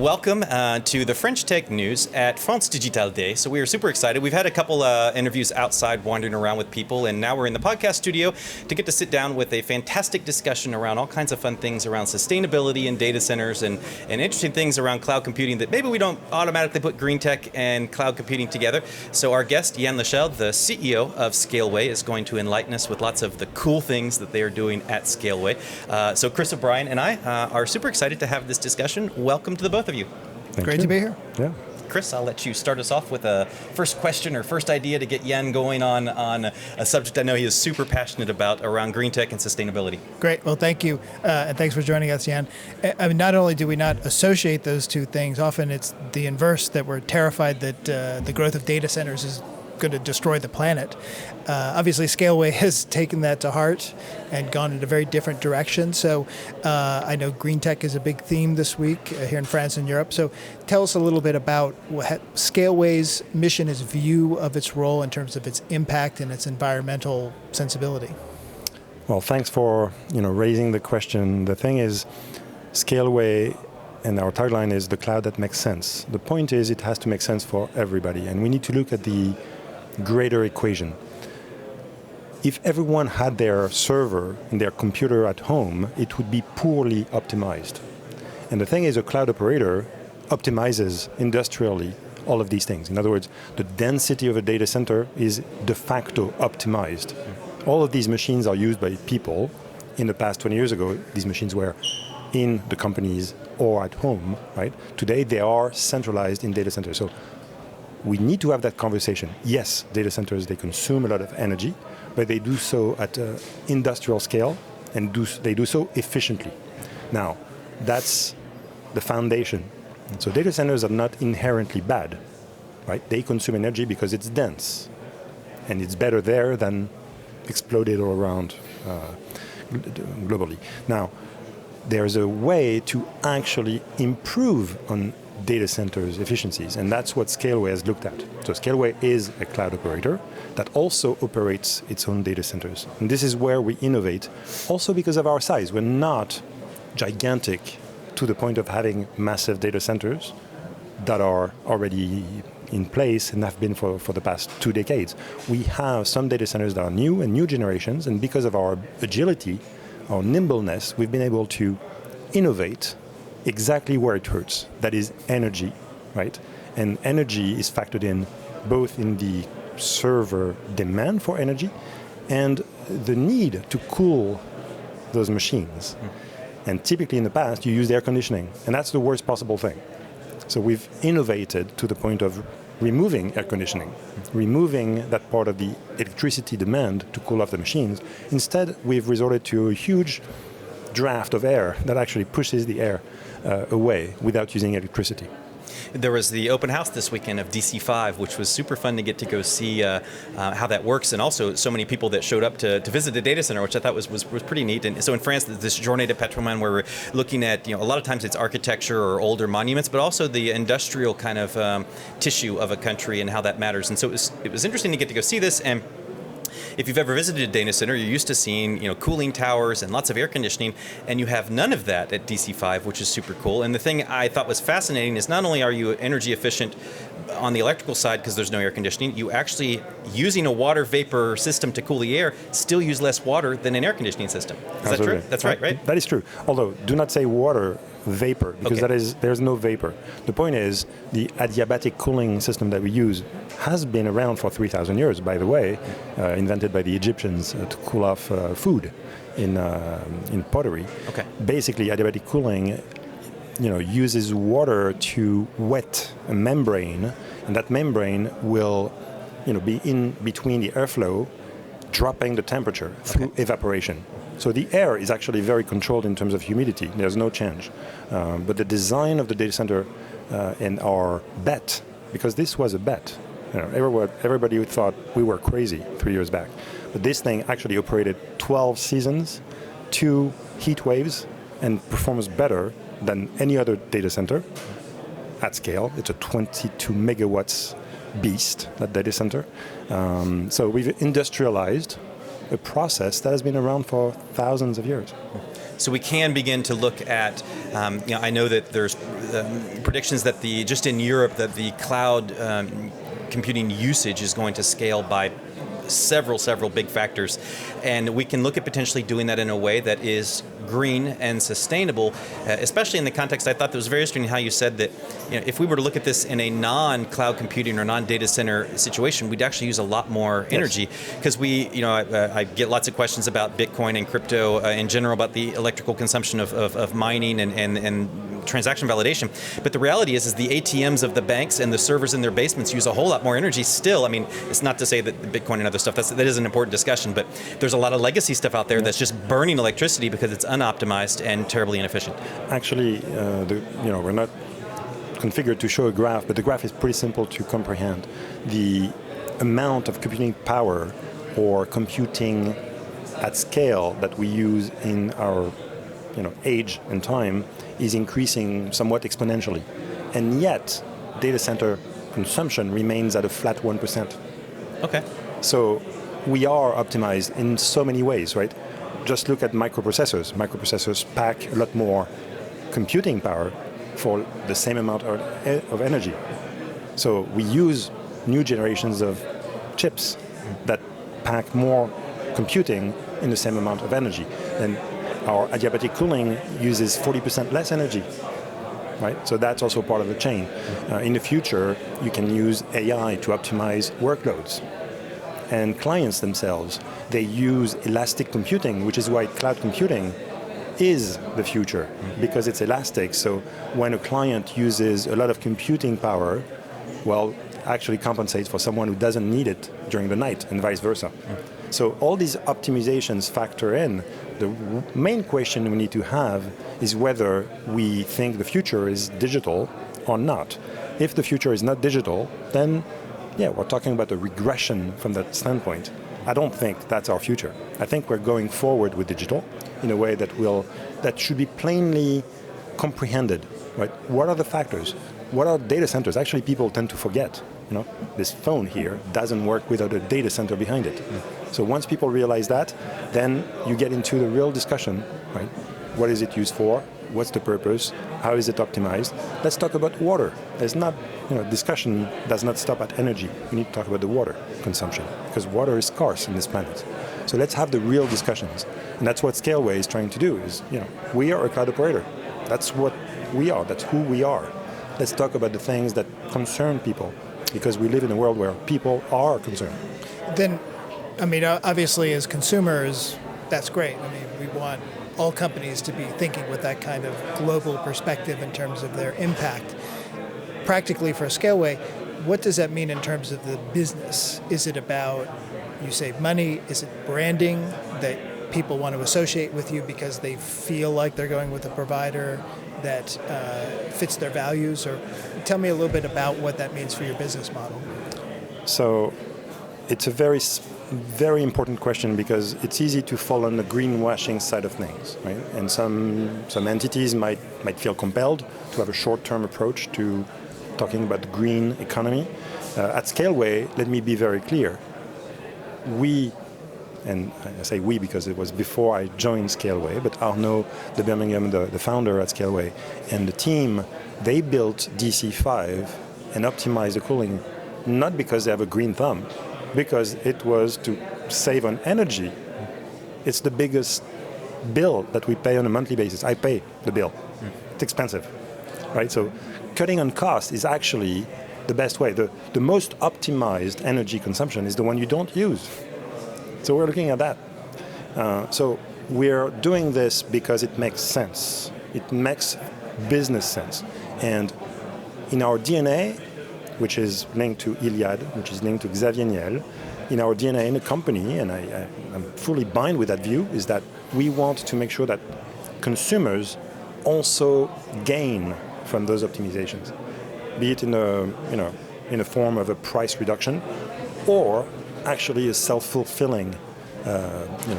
welcome to the French Tech News at France Digitale Day. So we are super excited. We've had a couple interviews outside wandering around with people, and now we're in the podcast studio to get to sit down with a fantastic discussion around all kinds of fun things around sustainability and data centers and interesting things around cloud computing that maybe we don't automatically put Greentech and cloud computing together. So our guest, Yann Lechelle, the CEO of Scaleway, is going to enlighten us with lots of the cool things that they are doing at Scaleway. So Chris O'Brien and I are super excited to have this discussion. Welcome to the both of you. Great to be here. Yeah. Chris, I'll let you start us off with a first question or first idea to get Yann going on a subject I know he is super passionate about around Greentech and sustainability. Great. Well, thank you. And thanks for joining us, Yann. I mean, not only do we not associate those two things, often it's the inverse, that we're terrified that the growth of data centers is going to destroy the planet. Obviously, Scaleway has taken that to heart and gone in a very different direction. So I know Greentech is a big theme this week here in France and Europe. So tell us a little bit about Scaleway's mission, its view of its role in terms of its impact and its environmental sensibility. Well, thanks for raising the question. The thing is, Scaleway, and our tagline is the cloud that makes sense. The point is it has to make sense for everybody, and we need to look at the greater equation. If everyone had their server and their computer at home, it would be poorly optimized. And the thing is, a cloud operator optimizes industrially all of these things. In other words, the density of a data center is de facto optimized. All of these machines are used by people. In the past 20 years ago, these machines were in the companies or at home, right? Today, they are centralized in data centers. So we need to have that conversation. Yes, data centers, they consume a lot of energy, but they do so at an industrial scale, and they do so efficiently. Now, that's the foundation. So data centers are not inherently bad, right? They consume energy because it's dense, and it's better there than exploded all around globally. Now, there's a way to actually improve on data centers' efficiencies, and that's what Scaleway has looked at. So Scaleway is a cloud operator that also operates its own data centers. And this is where we innovate, also because of our size. We're not gigantic to the point of having massive data centers that are already in place and have been for the past 2 decades. We have some data centers that are new and new generations, and because of our agility, our nimbleness, we've been able to innovate exactly where it hurts. That is energy, right? And energy is factored in both in the server demand for energy and the need to cool those machines. And typically in the past, you used air conditioning, and that's the worst possible thing. So we've innovated to the point of removing air conditioning, removing that part of the electricity demand to cool off the machines. Instead, we've resorted to a huge draft of air that actually pushes the air away without using electricity. There was the open house this weekend of DC5, which was super fun to get to go see how that works, and also so many people that showed up to visit the data center, which I thought was pretty neat. And so in France, this Journée de Patrimoine, where we're looking at, a lot of times it's architecture or older monuments, but also the industrial kind of tissue of a country and how that matters. And so it was interesting to get to go see this. And if you've ever visited a data center, you're used to seeing cooling towers and lots of air conditioning, and you have none of that at DC5, which is super cool. And the thing I thought was fascinating is not only are you energy efficient on the electrical side because there's no air conditioning, you actually, using a water vapor system to cool the air, still use less water than an air conditioning system. Is Absolutely. that true? That's right? That is true. Although, do not say water vapor, because there's no vapor. The point is, the adiabatic cooling system that we use has been around for 3,000 years, by the way, invented by the Egyptians to cool off food in pottery. Okay. Basically, adiabatic cooling uses water to wet a membrane, and that membrane will be in between the airflow, dropping the temperature through evaporation. So the air is actually very controlled in terms of humidity. There's no change. But the design of the data center and our bet, because this was a bet, everybody thought we were crazy 3 years back. But this thing actually operated 12 seasons, 2 heat waves, and performs better than any other data center at scale. It's a 22 megawatts beast, that data center. So we've industrialized a process that has been around for thousands of years. So we can begin to look at, I know that there's predictions that just in Europe that the cloud computing usage is going to scale by several big factors, and we can look at potentially doing that in a way that is green and sustainable, especially in the context. I thought that was very interesting how you said that, if we were to look at this in a non-cloud computing or non-data center situation, we'd actually use a lot more energy, because I get lots of questions about Bitcoin and crypto in general, about the electrical consumption of mining and transaction validation. But the reality is the ATMs of the banks and the servers in their basements use a whole lot more energy still. I mean, it's not to say that Bitcoin and other stuff, that is an important discussion, but there's a lot of legacy stuff out there that's just burning electricity because it's unoptimized and terribly inefficient. Actually, we're not configured to show a graph, but the graph is pretty simple to comprehend. The amount of computing power or computing at scale that we use in our age and time is increasing somewhat exponentially. And yet, data center consumption remains at a flat 1%. Okay. So we are optimized in so many ways, right? Just look at microprocessors. Microprocessors pack a lot more computing power for the same amount of energy. So we use new generations of chips that pack more computing in the same amount of energy. And our adiabatic cooling uses 40% less energy, right? So that's also part of the chain. In the future, you can use AI to optimize workloads. And clients themselves, they use elastic computing, which is why cloud computing is the future, because it's elastic. So when a client uses a lot of computing power, actually compensates for someone who doesn't need it during the night, and vice versa. So all these optimizations factor in. The main question we need to have is whether we think the future is digital or not. If the future is not digital, then we're talking about a regression from that standpoint. I don't think that's our future. I think we're going forward with digital in a way that should be plainly comprehended. Right? What are the factors? What are data centers? Actually, people tend to forget. This phone here doesn't work without a data center behind it. So once people realize that, then you get into the real discussion, right? What is it used for? What's the purpose? How is it optimized? Let's talk about water. There's not, discussion does not stop at energy. We need to talk about the water consumption, because water is scarce in this planet. So let's have the real discussions. And that's what Scaleway is trying to do is, we are a cloud operator. That's what we are. That's who we are. Let's talk about the things that concern people, because we live in a world where people are concerned. Then, obviously as consumers, that's great. We want all companies to be thinking with that kind of global perspective in terms of their impact. Practically for Scaleway, what does that mean in terms of the business? Is it about, you save money? Is it branding that people want to associate with you because they feel like they're going with a provider that fits their values? Or tell me a little bit about what that means for your business model. So it's a very important question, because it's easy to fall on the greenwashing side of things, right? And some entities might feel compelled to have a short-term approach to talking about the green economy. At Scaleway, let me be very clear. And I say we because it was before I joined Scaleway, but Arnaud de Birmingham, the founder at Scaleway, and the team, they built DC5 and optimized the cooling, not because they have a green thumb, because it was to save on energy. It's the biggest bill that we pay on a monthly basis. I pay the bill. It's expensive, right? So cutting on cost is actually the best way. The most optimized energy consumption is the one you don't use. So we're looking at that. So we're doing this because it makes sense. It makes business sense. And in our DNA, which is linked to Iliad, which is linked to Xavier Niel, in our DNA in the company, and I'm fully bind with that view, is that we want to make sure that consumers also gain from those optimizations, be it in a form of a price reduction, or actually a self-fulfilling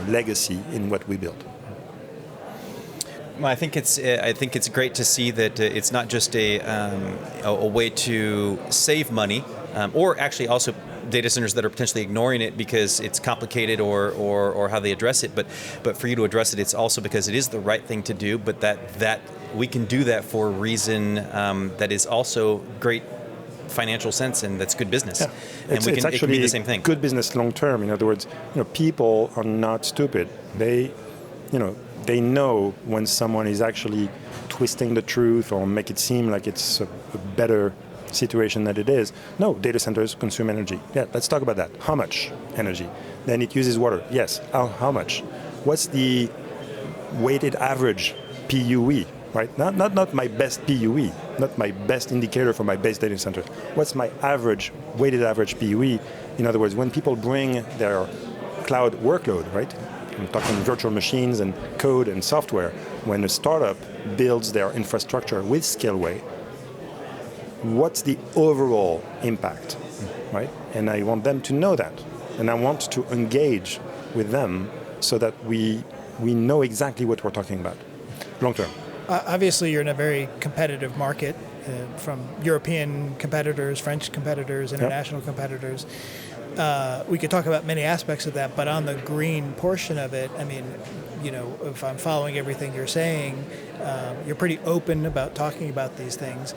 legacy in what we build. Well, I think it's great to see that it's not just a way to save money, or actually also data centers that are potentially ignoring it because it's complicated or how they address it. But for you to address it, it's also because it is the right thing to do. But that we can do that for a reason that is also great financial sense, and that's good business. Yeah. And It's actually it can be the same thing. Good business long term. In other words, people are not stupid. They know when someone is actually twisting the truth or make it seem like it's a better situation than it is. No, data centers consume energy. Yeah, let's talk about that. How much energy? Then it uses water. Yes. How much? What's the weighted average PUE? Right? Not my best PUE, not my best indicator for my base data center. What's my weighted average PUE? In other words, when people bring their cloud workload, right? I'm talking virtual machines and code and software. When a startup builds their infrastructure with Scaleway, what's the overall impact, right? And I want them to know that. And I want to engage with them so that we know exactly what we're talking about, long term. Obviously, you're in a very competitive market, from European competitors, French competitors, international competitors. We could talk about many aspects of that, but on the green portion of it, I mean, if I'm following everything you're saying, you're pretty open about talking about these things.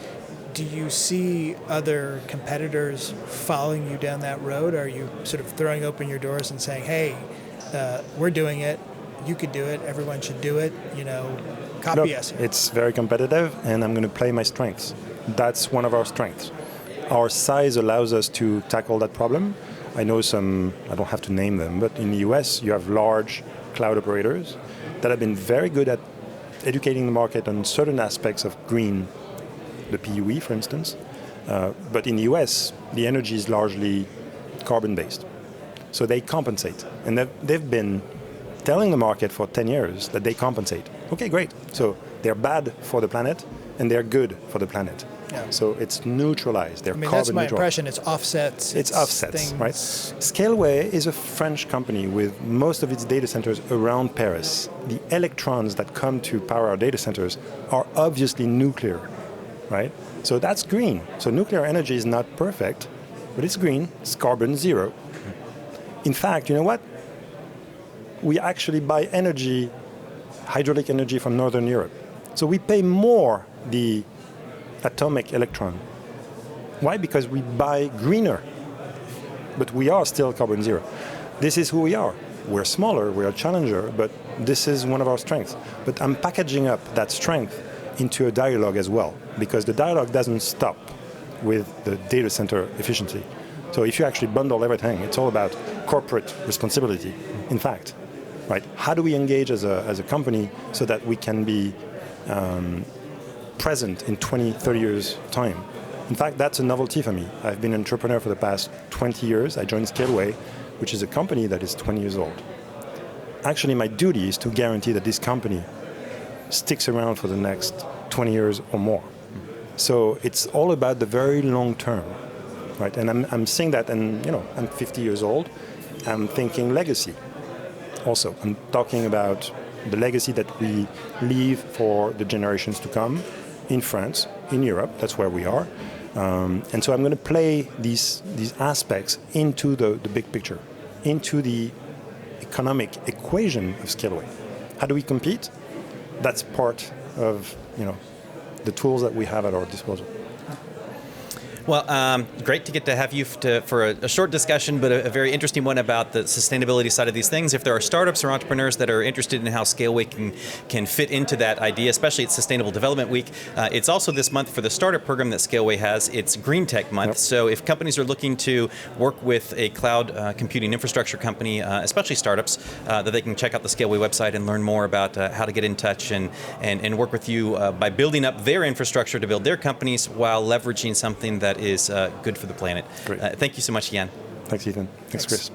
Do you see other competitors following you down that road? Are you sort of throwing open your doors and saying, hey, we're doing it, you could do it, everyone should do it, copy us? It's very competitive, and I'm going to play my strengths. That's one of our strengths. Our size allows us to tackle that problem. I know some, I don't have to name them, but in the US, you have large cloud operators that have been very good at educating the market on certain aspects of green, the PUE, for instance. But in the US, the energy is largely carbon-based. So they compensate. And they've been telling the market for 10 years that they compensate. Okay, great. So they're bad for the planet, and they're good for the planet. Yeah. So it's neutralized. They're carbon that's my neutral. impression. It's offsets. It's offsets, things. right? Scaleway is a French company with most of its data centers around Paris. The electrons that come to power our data centers are obviously nuclear, right? So that's green. So nuclear energy is not perfect, but it's green. It's carbon zero. In fact, you know what? We actually buy energy, hydraulic energy from Northern Europe. So we pay more the atomic electron. Why? Because we buy greener, but we are still carbon zero. This is who we are. We're smaller, we're a challenger, but this is one of our strengths. But I'm packaging up that strength into a dialogue as well, because the dialogue doesn't stop with the data center efficiency. So if you actually bundle everything, it's all about corporate responsibility, in fact. Right? How do we engage as a company so that we can be present in 20, 30 years' time? In fact, that's a novelty for me. I've been an entrepreneur for the past 20 years. I joined Scaleway, which is a company that is 20 years old. Actually, my duty is to guarantee that this company sticks around for the next 20 years or more. So it's all about the very long term, right? And I'm seeing that, and I'm 50 years old. I'm thinking legacy. Also, I'm talking about the legacy that we leave for the generations to come in France, in Europe. That's where we are. And so I'm going to play these aspects into the big picture, into the economic equation of Scaleway. How do we compete? That's part of the tools that we have at our disposal. Well, great to get to have you for a short discussion, but a very interesting one about the sustainability side of these things. If there are startups or entrepreneurs that are interested in how Scaleway can fit into that idea, especially at Sustainable Development Week, it's also this month for the startup program that Scaleway has. It's Greentech month. Yep. So if companies are looking to work with a cloud computing infrastructure company, especially startups, that they can check out the Scaleway website and learn more about how to get in touch and work with you by building up their infrastructure to build their companies while leveraging something that is good for the planet. Great. Thank you so much, Yann. Thanks, Ethan. Thanks, Chris.